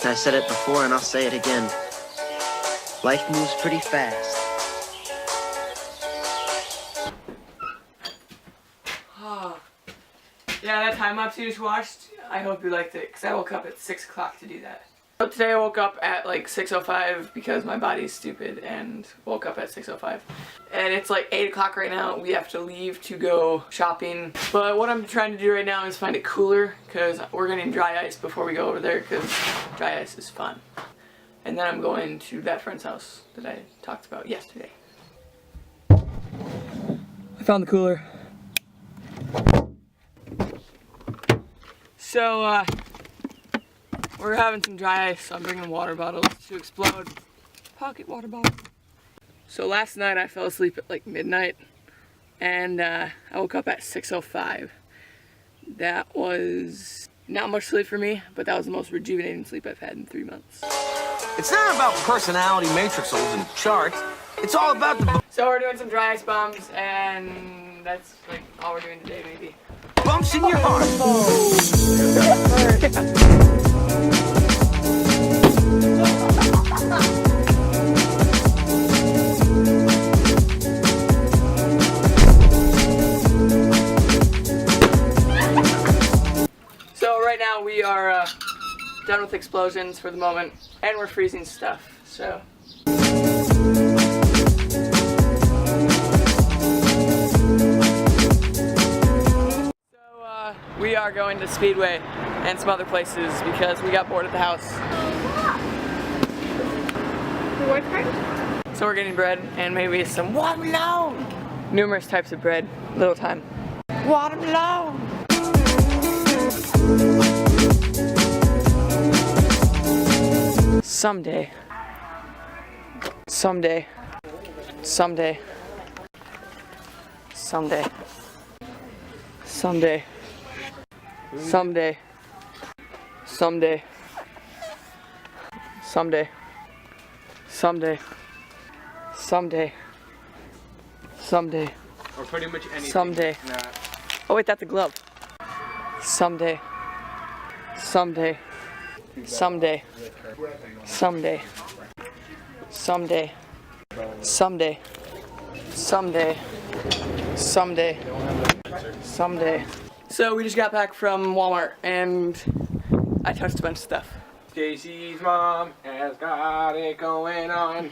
I said it before and I'll say it again. Life moves pretty fast. Yeah, that time lapse you just watched, I hope you liked it, because I woke up at 6 o'clock to do that. So today I woke up at like 6:05 because my body's stupid and woke up at 6:05. And it's like 8 o'clock right now. We have to leave to go shopping. But what I'm trying to do right now is find a cooler because we're getting dry ice before we go over there because dry ice is fun. And then I'm going to that friend's house that I talked about yesterday. I found the cooler. So, we're having some dry ice, so I'm bringing water bottles to explode. Pocket water bottle. So last night I fell asleep at like midnight, and I woke up at 6:05. That was not much sleep for me, but that was the most rejuvenating sleep I've had in 3 months. It's not about personality matrixels and charts. It's all about the So we're doing some dry ice bombs, and that's like all we're doing today, maybe. bumps in your heart. So right now we are done with explosions for the moment, and we're freezing stuff, so. We are going to Speedway and some other places because we got bored at the house. So we're getting bread and maybe some watermelon. Numerous types of bread, little time. Watermelon. Someday. Someday. Someday. Someday. Someday. Someday. Someday. Someday. Someday. Someday. Someday. Or pretty much anything. Someday. Oh wait, that's a glove. Someday. Someday. Someday. Someday. Someday. Someday. Someday. Someday. Someday. So we just got back from Walmart and I touched a bunch of stuff. JC's mom has got it going on.